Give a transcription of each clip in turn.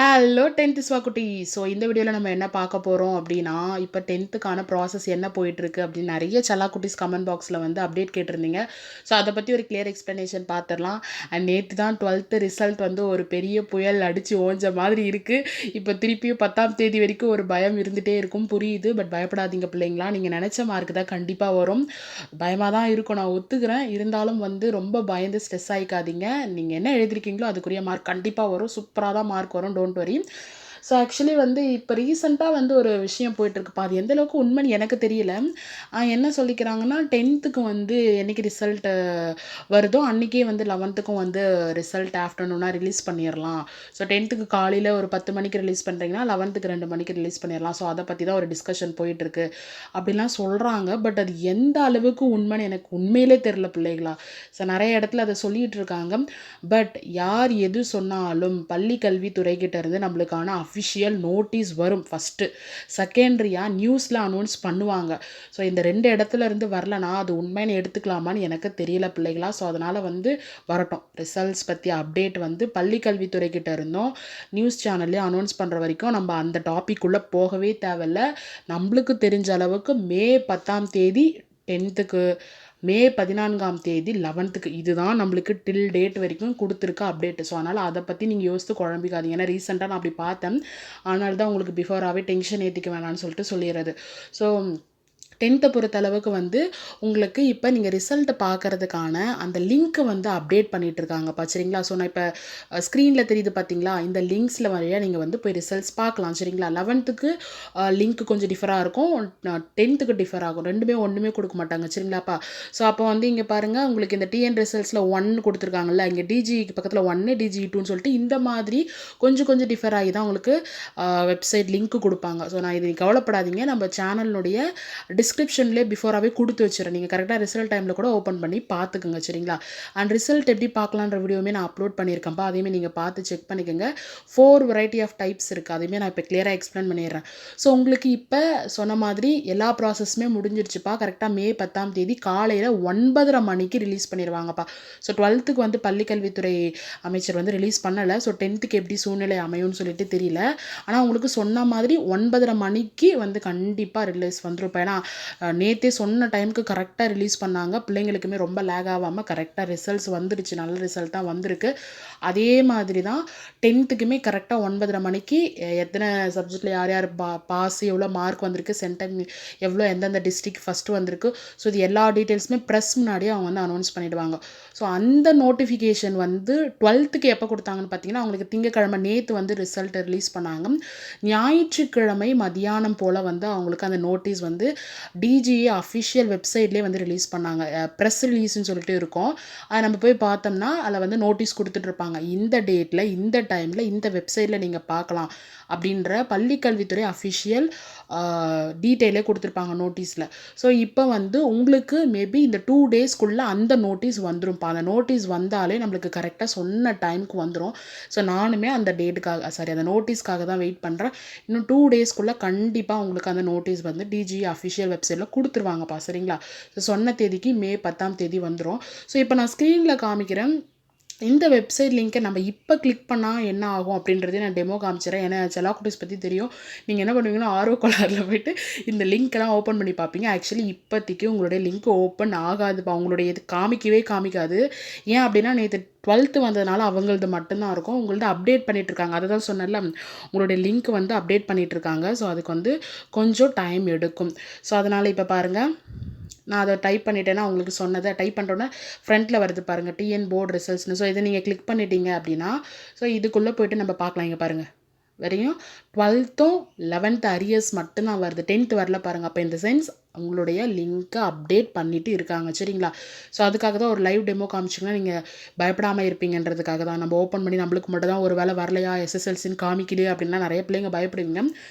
Hello 10th ஸ்வாக்குட்டி. So இந்த வீடியோவில் நம்ம என்ன பார்க்க போகிறோம் அப்படின்னா, இப்போ 10த்துக்கான ப்ராசஸ் என்ன போயிட்டுருக்கு அப்படின்னு நிறைய செல்லாக்குட்டீஸ் கமெண்ட் பாக்ஸில் வந்து அப்டேட் கேட்டிருந்தீங்க. ஸோ அதை பற்றி ஒரு கிளியர் எக்ஸ்ப்ளனேஷன் பார்த்துடலாம். அண்ட் நேற்று தான் 12th ரிசல்ட் வந்து ஒரு பெரிய புயல் அடித்து ஓஞ்ச மாதிரி இருக்குது. இப்போ திருப்பியும் 10ஆம் தேதி வரைக்கும் ஒரு பயம் இருந்துகிட்டே இருக்கும், புரியுது. பட் பயப்படாதீங்க பிள்ளைங்களா, நீங்கள் நினச்ச மார்க் தான் கண்டிப்பாக வரும். பயமாக தான் இருக்கும், நான் ஒத்துக்கிறேன். இருந்தாலும் வந்து ரொம்ப பயந்து ஸ்ட்ரெஸ் ஆகிக்காதீங்க. நீங்கள் என்ன எழுதிருக்கீங்களோ அதுக்குரிய மார்க் கண்டிப்பாக வரும். சூப்பராக தான் மார்க் வரும், டோன்ட் வரி. ஸோ ஆக்சுவலி வந்து இப்போ ரீசெண்டாக வந்து ஒரு விஷயம் போயிட்டுருக்குப்பா. அது எந்த அளவுக்கு உண்மைன்னு எனக்கு தெரியல. என்ன சொல்லிக்கிறாங்கன்னா, 10த்துக்கு வந்து என்னைக்கு ரிசல்ட்டு வருதோ அன்றைக்கே வந்து 11த்துக்கும் வந்து ரிசல்ட் ஆஃப்டர்நூனாக ரிலீஸ் பண்ணிடலாம். ஸோ 10த்துக்கு காலையில் ஒரு 10 மணிக்கு ரிலீஸ் பண்ணுறீங்கன்னா 11த்துக்கு 2 மணிக்கு ரிலீஸ் பண்ணிடலாம். ஸோ அதை பற்றி தான் ஒரு டிஸ்கஷன் போயிட்டுருக்கு அப்படிலாம் சொல்கிறாங்க. பட் அது எந்த அளவுக்கு உண்மைன்னு எனக்கு உண்மையிலே தெரில பிள்ளைகளா. ஸோ நிறைய இடத்துல அதை சொல்லிகிட்டு இருக்காங்க. பட் யார் எது சொன்னாலும் பள்ளி கல்வித்துறைக்கிட்ட இருந்து நம்மளுக்கான அஃபிஷியல் நோட்டீஸ் வரும். ஃபஸ்ட்டு செகண்ட்ரியாக நியூஸில் அனௌன்ஸ் பண்ணுவாங்க. ஸோ இந்த 2 இடத்துல இருந்து வரலனா அது உண்மைன்னு எடுத்துக்கலாமான்னு எனக்கு தெரியல பிள்ளைகளா. ஸோ அதனால் வந்து வரட்டும், ரிசல்ட்ஸ் பற்றி அப்டேட் வந்து பள்ளி கல்வித்துறைக்கிட்ட இருந்தோம் நியூஸ் சேனல்லே அனௌன்ஸ் பண்ணுற வரைக்கும் நம்ம அந்த டாபிக்குள்ளே போகவே தேவையில்ல. நம்மளுக்கு தெரிஞ்ச அளவுக்கு மே 10ஆம் தேதி 10த்துக்கு, மே 14ஆம் தேதி 11த்துக்கு, இதுதான் நம்மளுக்கு டில் டேட் வரைக்கும் கொடுத்துருக்க அப்டேட்டு. ஸோ அதனால் அதை பற்றி நீங்கள் யோசித்து குழம்பிக்காதீங்க. ஏன்னா ரீசெண்டாக நான் அப்படி பார்த்தேன், அதனால தான் உங்களுக்கு பிஃபோராகவே டென்ஷன் ஏற்றிக்க வேணான்னு சொல்லிட்டு சொல்லிடுறது. ஸோ 10த்தை பொறுத்தளவுக்கு வந்து உங்களுக்கு இப்போ நீங்கள் ரிசல்ட்டை பார்க்குறதுக்கான அந்த லிங்க்கை வந்து அப்டேட் பண்ணிகிட்ருக்காங்கப்பா, சரிங்களா. ஸோ நான் இப்போ ஸ்க்ரீனில் தெரியுது பார்த்தீங்களா, இந்த லிங்க்ஸில் வழியாக நீங்கள் வந்து போய் ரிசல்ட்ஸ் பார்க்கலாம், சரிங்களா. 11த்துக்கு லிங்க் கொஞ்சம் டிஃபராக இருக்கும், 10த்துக்கு டிஃபர் ஆகும். ரெண்டுமே ஒன்றுமே கொடுக்க மாட்டாங்க, சரிங்களாப்பா. ஸோ அப்போ வந்து இங்கே பாருங்கள், உங்களுக்கு இந்த டிஎன் ரிசல்ட்ஸில் 1 கொடுத்துருக்காங்கல்ல, இங்கே டிஜிக்கு பக்கத்தில் 1 டிஜி 2ன்னு சொல்லிட்டு இந்த மாதிரி கொஞ்சம் டிஃபர் ஆகி தான் உங்களுக்கு வெப்சைட் லிங்க்கு கொடுப்பாங்க. ஸோ நான் இது கவலைப்படாதீங்க, நம்ம சேனலினுடைய டிஸ்கிரிப்ஷன்லேயே பிஃபோராகவே கொடுத்து வச்சுறேன். நீங்கள் கரெக்டாக ரிசல்ட் டைமில் கூட ஓப்பன் பண்ணி பார்த்துக்குங்க, சரிங்களா. அண்ட் ரிசல்ட் எப்படி பார்க்கலான்ற வீடியோவுமே நான் அப்லோட் பண்ணியிருக்கேன்ப்பா, அதையுமே நீங்கள் பார்த்து செக் பண்ணிக்கோங்க. 4 வெரைட்டி ஆஃப் டைப்ஸ் இருக்குது, அதையுமே நான் இப்போ கிளியராக எக்ஸ்பிளைன் பண்ணிடுறேன். ஸோ உங்களுக்கு இப்போ சொன்ன மாதிரி எல்லா ப்ராசஸுமே முடிஞ்சிருச்சுப்பா. கரெக்டாக மே 10ஆம் தேதி காலையில் 9:30 மணிக்கு ரிலீஸ் பண்ணிடுவாங்கப்பா. ஸோ 12த்துக்கு வந்து பள்ளிக்கல்வித்துறை அமைச்சர் வந்து ரிலீஸ் பண்ணலை. ஸோ 10த்துக்கு எப்படி சூழ்நிலை அமையும்னு சொல்லிட்டு தெரியல. ஆனால் உங்களுக்கு சொன்ன மாதிரி 9:30 மணிக்கு வந்து கண்டிப்பாக ரிலீஸ் வந்துடும். ஏன்னா நேற்றே சொன்ன டைமுக்கு கரெக்டாக ரிலீஸ் பண்ணாங்க. பிள்ளைங்களுக்குமே ரொம்ப லேக் ஆகாமல் கரெக்டாக ரிசல்ட்ஸ் வந்துடுச்சு, நல்ல ரிசல்ட் தான் வந்திருக்கு. அதே மாதிரி தான் 10த்துக்குமே கரெக்டாக 9:30 மணிக்கு எத்தனை சப்ஜெக்டில் யார் யார் பாஸ், எவ்வளோ மார்க் வந்திருக்கு, சென்டம் எவ்வளோ, எந்தெந்த டிஸ்ட்ரிக்ட் ஃபஸ்ட்டு வந்திருக்கு, ஸோ இது எல்லா டீட்டெயில்ஸுமே ப்ரெஸ் முன்னாடியே அவங்க வந்து அனௌன்ஸ் பண்ணிவிடுவாங்க. ஸோ அந்த நோட்டிஃபிகேஷன் வந்து 12த்துக்கு எப்போ கொடுத்தாங்கன்னு பார்த்தீங்கன்னா, அவங்களுக்கு திங்கக்கிழமை நேற்று வந்து ரிசல்ட் ரிலீஸ் பண்ணாங்க. ஞாயிற்றுக்கிழமை மதியானம் போல் வந்து அவங்களுக்கு அந்த நோட்டீஸ் வந்து டிஜிஏ அஃபிஷியல் வெப்சைட்லேயே வந்து ரிலீஸ் பண்ணாங்க. ப்ரெஸ் ரிலீஸ்ன்னு சொல்லிட்டு இருக்கும், அதை நம்ம போய் பார்த்தோம்னா அதில் வந்து நோட்டீஸ் கொடுத்துட்ருப்பாங்க. இந்த டேட்டில், இந்த டைமில், இந்த வெப்சைட்டில் நீங்கள் பார்க்கலாம் அப்படின்ற பள்ளிக்கல்வித்துறை அஃபிஷியல் டீட்டெயிலே கொடுத்துருப்பாங்க நோட்டீஸில். ஸோ இப்போ வந்து உங்களுக்கு மேபி இந்த 2 டேஸ்க்குள்ளே அந்த நோட்டீஸ் வந்துரும்ப்பா. அந்த நோட்டீஸ் வந்தாலே நம்மளுக்கு கரெக்டாக சொன்ன டைமுக்கு வந்துடும். ஸோ நானுமே அந்த டேட்டுக்காக, அந்த நோட்டீஸ்க்காக தான் வெயிட் பண்ணுறேன். இன்னும் 2 டேஸ்க்குள்ளே கண்டிப்பாக உங்களுக்கு அந்த நோட்டீஸ் வந்து டிஜி அஃபிஷியல் வெப்சைட்டில் கொடுத்துருவாங்கப்பா, சரிங்களா. ஸோ சொன்ன தேதிக்கு மே 10ஆம் தேதி வந்துடும். ஸோ இப்போ நான் ஸ்க்ரீனில் காமிக்கிறேன். இந்த வெப்சைட் லிங்க்கை நம்ம இப்போ கிளிக் பண்ணால் என்ன ஆகும் அப்படின்றதே நான் டெமோ காமிச்சிடறேன். ஏன்னா செல்லாக்குட்டீஸ் பற்றி தெரியும். நீங்கள் என்ன பண்ணுவீங்கன்னா ஆர்வ கோளாறில் போய்ட்டு இந்த லிங்க்கெல்லாம் ஓப்பன் பண்ணி பார்ப்பீங்க. ஆக்சுவலி இப்போதைக்கு உங்களுடைய லிங்க் ஓப்பன் ஆகாதுப்பா, உங்களுடைய இது காமிக்காது. ஏன் அப்படின்னா நேற்று 12th வந்ததுனால அவங்களது மட்டும்தான் இருக்கும். உங்களது அப்டேட் பண்ணிகிட்ருக்காங்க. அதை தான் சொன்னேன்ல, உங்களுடைய லிங்க் வந்து அப்டேட் பண்ணிகிட்ருக்காங்க. ஸோ அதுக்கு வந்து கொஞ்சம் டைம் எடுக்கும். ஸோ அதனால் இப்போ பாருங்கள், நான் அதை டைப் பண்ணிட்டேன்னா உங்களுக்கு சொன்னதை டைப் பண்ணுறோன்னா ஃப்ரண்ட்டில் வருது பாருங்கள், டிஎன் போர்டு ரிசல்ட்ஸ்னு. ஸோ இதை நீங்கள் கிளிக் பண்ணிட்டீங்க அப்படின்னா ஸோ இதுக்குள்ளே போய்ட்டு நம்ம பார்க்கலாம். இங்கே பாருங்கள், வரையும் 12த்தும் 11th அரியர்ஸ் மட்டும்தான் வருது, 10th வரல பாருங்கள். அப்போ இந்த சென்ஸ் உங்களுடைய லிங்க்கை அப்டேட் பண்ணிவிட்டு இருக்காங்க, சரிங்களா. ஸோ அதுக்காக தான் ஒரு லைவ் டெமோ காமிச்சிங்கன்னா நீங்கள் பயப்படாமல் இருப்பீங்கன்றதுக்காக தான். நம்ம ஓப்பன் பண்ணி நம்மளுக்கு மட்டும் தான் ஒரு வேலை வரலையா, எஸ்எஸ்எல்சின்னு காமிக்கலையே அப்படின்னா நிறைய பிள்ளைங்க பயப்படுவீங்க,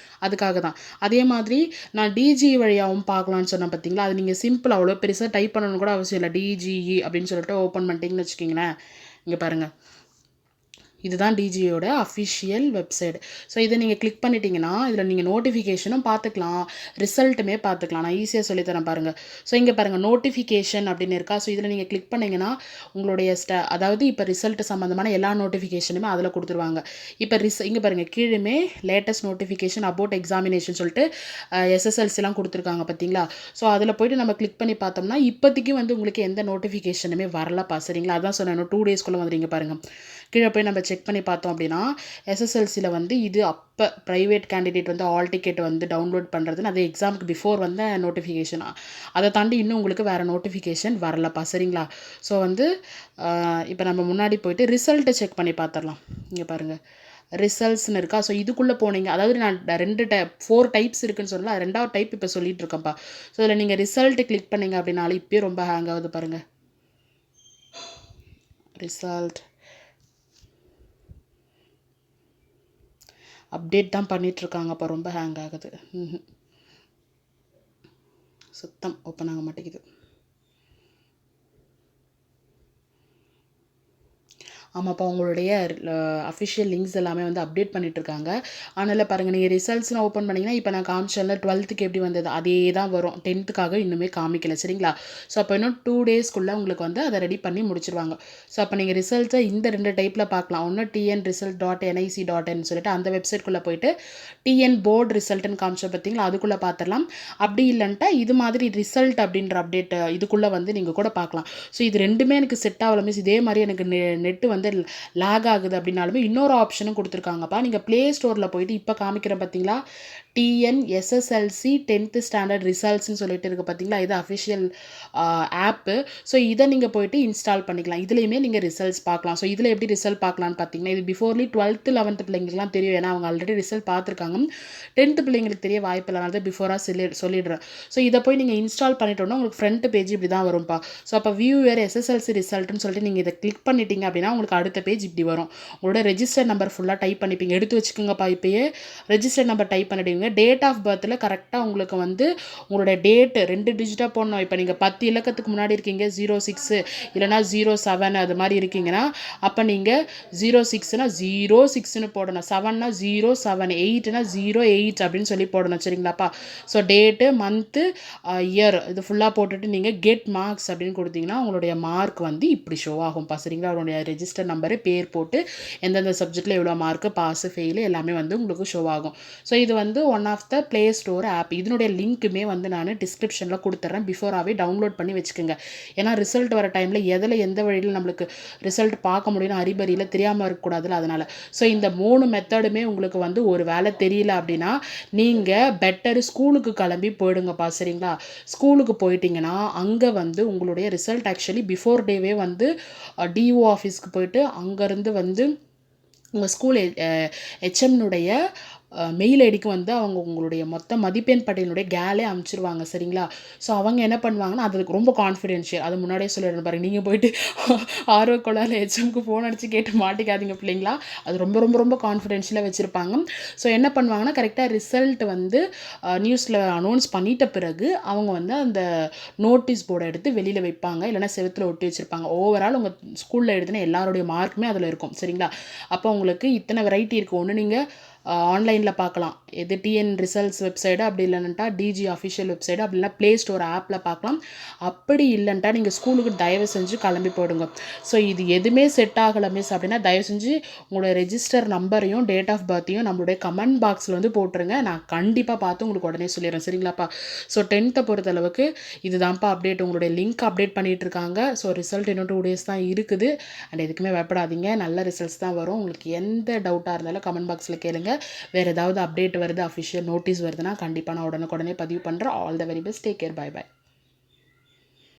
அதுக்காக தான். அதே மாதிரி நான் டிஜி வழியாகவும் பார்க்கலான்னு சொன்னேன் பார்த்தீங்களா. அது நீங்கள் சிம்பிள், அவ்வளோ பெருசாக டைப் பண்ணணும்னு கூட அவசியம் இல்லை. டிஜிஇ அப்படின்னு சொல்லிட்டு ஓப்பன் பண்ணிட்டீங்கன்னு வச்சுக்கிங்களேன். இங்கே பாருங்கள், இதுதான் டிஜியோட அஃபிஷியல் வெப்சைட். ஸோ இதை நீங்கள் கிளிக் பண்ணிட்டீங்கன்னா இதில் நீங்கள் நோட்டிஃபிகேஷனும் பார்த்துக்கலாம், ரிசல்ட்டுமே பார்த்துக்கலாம். நான் ஈஸியாக சொல்லித்தரேன் பாருங்கள். ஸோ இங்கே பாருங்கள் நோட்டிஃபிகேஷன் அப்படின்னு இருக்கா. ஸோ இதில் நீங்கள் கிளிக் பண்ணிங்கன்னா உங்களுடைய அதாவது இப்போ ரிசல்ட் சம்மந்தமான எல்லா நோட்டிஃபிகேஷனுமே அதில் கொடுத்துருவாங்க. இப்போ இங்கே பாருங்கள் கீழேயுமே லேட்டஸ்ட் நோட்டிஃபிகேஷன் அபவுட் எக்ஸாமினேஷன் சொல்லிட்டு எஸ்எஸ்எல்சிலாம் கொடுத்துருக்காங்க பார்த்தீங்களா. ஸோ அதில் போய்ட்டு நம்ம கிளிக் பண்ணி பார்த்தோம்னா இப்போதைக்கு வந்து உங்களுக்கு எந்த நோட்டிஃபிகேஷனுமே வரலப்பா, சரிங்களா. அதான் சொன்னேன் 2 டேஸ்க்குள்ளே வந்துடுங்க பாருங்கள். கீழே போய் நம்ம செக் பண்ணி பார்த்தோம் அப்படின்னா எஸ்எஸ்எல்சியில் வந்து இது அப்போ ப்ரைவேட் கேண்டிடேட் வந்து ஆல் டிக்கெட் வந்து டவுன்லோட் பண்ணுறதுன்னு அது எக்ஸாமுக்கு பிஃபோர் வந்த நோட்டிஃபிகேஷன். அதை தாண்டி இன்னும் உங்களுக்கு வேறு நோட்டிஃபிகேஷன் வரலப்பா, சரிங்களா. ஸோ வந்து இப்போ நம்ம முன்னாடி போய்ட்டு ரிசல்ட்டை செக் பண்ணி பார்த்துடலாம். இங்கே பாருங்கள் ரிசல்ட்ஸ்னு இருக்கா. ஸோ இதுக்குள்ளே போனீங்க, அதாவது நான் 4 டைப்ஸ் இருக்குதுன்னு சொல்லலாம், 2வது டைப் இப்போ சொல்லிட்டு இருக்கேன்ப்பா. ஸோ இதில் நீங்கள் ரிசல்ட்டு கிளிக் பண்ணிங்க அப்படின்னாலும் இப்போயே ரொம்ப ஹேங் ஆகுது பாருங்கள். ரிசல்ட் அப்டேட் தான் பண்ணிகிட்ருக்காங்க, அப்போ ரொம்ப ஹேங் ஆகுது. சுத்தம் ஓப்பன் ஆக மாட்டேங்குது. ஆமாப்பா, உங்களுடைய அஃபிஷியல் லிங்க்ஸ் எல்லாமே வந்து அப்டேட் பண்ணிகிட்ருக்காங்க. அதனால் பாருங்கள், நீங்கள் ரிசல்ட்ஸ்னு ஓப்பன் பண்ணிங்கன்னா இப்போ நான் காமிச்சேன்ல 12க்கு எப்படி வந்தது அதே தான் வரும். 10க்காக இன்னுமே காமிக்கல, சரிங்களா. ஸோ அப்போ இன்னும் 2 டேஸ்க்குள்ளே உங்களுக்கு வந்து அதை ரெடி பண்ணி முடிச்சிருவாங்க. ஸோ அப்போ நீங்கள் ரிசல்ட்டை இந்த 2 டைப்பில் பார்க்கலாம். ஒன்று tnresult.nic.in சொல்லிட்டு அந்த வெப்சைட்குள்ளே போய்ட்டு டிஎன் போர்டு ரிசல்ட்டுன்னு காமிச்சோம் பார்த்தீங்களா, அதுக்குள்ளே பார்த்துடலாம். அப்படி இல்லைன்ட்டா இது மாதிரி ரிசல்ட் அப்படின்ற அப்டேட் இதுக்குள்ளே வந்து நீங்கள் கூட பார்க்கலாம். ஸோ இது ரெண்டுமே எனக்கு செட் ஆகல மிஸ், இதே மாதிரி எனக்கு நெட்டு வந்து லேக் ஆகுது அப்படின்னாலுமே இன்னொரு ஆப்ஷனும் கொடுத்துருக்காங்கப்பா. நீங்கள் ப்ளே ஸ்டோரில் போயிட்டு இப்போ காமிக்கிறேன் பார்த்தீங்களா, டிஎன்எஸ்எஸ்எல்சி 10th ஸ்டாண்டர்ட் ரிசல்ட்ஸ்னு சொல்லிட்டு இருக்குது பார்த்தீங்களா, இது அஃபிஷியல் ஆப்பு. ஸோ இதை நீங்கள் போய்ட்டு இன்ஸ்டால் பண்ணிக்கலாம். இதுலேயுமே நீங்கள் ரிசல்ட்ஸ் பார்க்கலாம். ஸோ இதில் எப்படி ரிசல்ட் பார்க்கலான்னு பார்த்தீங்கன்னா, இது பிஃபோர்லி 12th 11th பிள்ளைங்களுக்குலாம் தெரியும், ஏன்னா அவங்க ஆல்ரெடி ரிசல்ட் பார்த்துருக்காங்க. 10th பிள்ளைங்களுக்கு தெரிய வாய்ப்பு இல்லை, அதை பிஃபோராக சொல்லிடுறேன். ஸோ இதை போய் நீங்கள் இன்ஸ்டால் பண்ணிட்டோன்னா உங்களுக்கு ஃப்ரண்ட் பேஜ் இப்படி தான் வரும்ப்பா. ஸோ அப்போ வியூவர் எஸ்எஸ்எல்சி ரிசல்ட்னு சொல்லிட்டு நீங்கள் இதை கிளிக் பண்ணிட்டீங்க அப்படின்னா உங்களுக்கு அடுத்த பேஜ் இப்படி வரும். உங்களோட ரெஜிஸ்டர் நம்பர் ஃபுல்லாக டைப் பண்ணிப்பீங்க, எடுத்து வச்சுக்கோங்கப்பா. இப்போயே ரெஜிஸ்டர் நம்பர் டைப் பண்ணிடுவீங்க. டேட் ஆஃப் பர்த்தில் கரெக்டாக உங்களுக்கு வந்து உங்களோட டேட்டு 2 டிஜிட்டாக போடணும். இப்போ நீங்கள் 10 இலக்கத்துக்கு முன்னாடி இருக்கீங்க 06 இல்லைனா 07 அது மாதிரி இருக்கீங்கன்னா அப்போ நீங்கள் 06னா 06ன்னு போடணும், 7னா 07, 8னா 08 அப்படின்னு சொல்லி போடணும், சரிங்களாப்பா. ஸோ டேட்டு, மந்த்து, இயர் இது ஃபுல்லாக போட்டுட்டு நீங்கள் கெட் மார்க்ஸ் அப்படின்னு கொடுத்தீங்கன்னா உங்களுடைய மார்க் வந்து இப்படி ஷோ ஆகும்ப்பா, சரிங்களா. அவருடைய ரெஜிஸ்டர் நம்பரு, பேர் போட்டு எந்தெந்த சப்ஜெக்டில் எவ்வளோ மார்க்கு, பாஸு, ஃபெயிலு எல்லாமே வந்து உங்களுக்கு ஷோ ஆகும். ஸோ இது வந்து one of the play store app. இதனுடைய லிங்க்குமே வந்து நான் டிஸ்கிரிப்ஷனில் கொடுத்துட்றேன். பிஃபோராகவே டவுன்லோட் பண்ணி வச்சுக்கோங்க. ஏன்னா ரிசல்ட் வர டைமில் எந்த வழியில் நம்மளுக்கு ரிசல்ட் பார்க்க முடியும்னு அறிபறியில் தெரியாமல் இருக்கக்கூடாதுல, அதனால். ஸோ இந்த 3 மெத்தடுமே உங்களுக்கு வந்து ஒரு வேலை தெரியல அப்படின்னா நீங்கள் பெட்டரு ஸ்கூலுக்கு கிளம்பி போயிடுங்கப்பா, சரிங்களா. ஸ்கூலுக்கு போயிட்டீங்கன்னா அங்கே வந்து உங்களுடைய ரிசல்ட் ஆக்சுவலி பிஃபோர் டேவே வந்து டிஓ ஆஃபீஸ்க்கு போயிட்டு அங்கேருந்து வந்து உங்கள் ஸ்கூல் ஹெச்எம்னுடைய மெயில் ஐடிக்கு வந்து அவங்க உங்களுடைய மொத்த மதிப்பெண் பட்டியலுடைய கேலே அனுப்பிச்சிருவாங்க, சரிங்களா. ஸோ அவங்க என்ன பண்ணுவாங்கன்னா அதுக்கு ரொம்ப கான்ஃபிடென்ஷியல், அது முன்னாடியே சொல்லிடுறேன் பாருங்கள். நீங்கள் போயிட்டு ஆர்வக்கொள்ளாத ஹெச்எம்க்கு ஃபோன் அடித்து கேட்டு மாட்டிக்காதீங்க பிள்ளைங்களா, அது ரொம்ப ரொம்ப ரொம்ப கான்ஃபிடென்ஷியலாக வச்சுருப்பாங்க. ஸோ என்ன பண்ணுவாங்கன்னா கரெக்டாக ரிசல்ட் வந்து நியூஸில் அனௌன்ஸ் பண்ணிட்ட பிறகு அவங்க வந்து அந்த நோட்டீஸ் போர்டை எடுத்து வெளியில் வைப்பாங்க, இல்லைனா செவத்தில் ஒட்டி வச்சுருப்பாங்க. ஓவரால் உங்கள் ஸ்கூலில் எழுதின எல்லாருடைய மார்க்குமே அதில் இருக்கும், சரிங்களா. அப்போ உங்களுக்கு இத்தனை வெரைட்டி இருக்குது. ஒன்று நீங்கள் ஆன்லைனில் பார்க்கலாம், எது டிஎன் ரிசல்ட்ஸ் வெப்சைடு, அப்படி இல்லைன்ட்டா டிஜி அஃபிஷியல் வெப்சைடு, அப்படி இல்லைனா ப்ளே ஸ்டோர் ஆப்பில் பார்க்கலாம். அப்படி இல்லைன்ட்டா நீங்கள் ஸ்கூலுக்கு தயவு செஞ்சு கிளம்பி போயிடுங்க. ஸோ இது எதுவுமே செட் ஆகலை மிஸ் அப்படின்னா தயவு செஞ்சு உங்களோட ரெஜிஸ்டர் நம்பரையும் டேட் ஆஃப் பர்த்தையும் நம்மளுடைய கமெண்ட் பாக்ஸில் வந்து போட்டுருங்க. நான் கண்டிப்பாக பார்த்து உங்களுக்கு உடனே சொல்லிடுறேன், சரிங்களாப்பா. ஸோ 10th பொறுத்தளவுக்கு இதுதான்ப்பா அப்டேட். உங்களுடைய லிங்க் அப்டேட் பண்ணிகிட்டு இருக்காங்க. ஸோ ரிசல்ட் இன்னும் 2 days தான் இருக்குது. அண்ட் எதுக்குமே பயப்படாதீங்க, நல்ல ரிசல்ட்ஸ் தான் வரும். உங்களுக்கு எந்த டவுட்டாக இருந்தாலும் கமெண்ட் பாக்ஸில் கேளுங்க. வேறு ஏதாவது அப்டேட் வருது, அஃபிஷியல் நோட்டீஸ் வருதுன்னா கண்டிப்பாக நான் உடனுக்குடனே பதிவு பண்ணுறேன். All the very best, take care, bye by.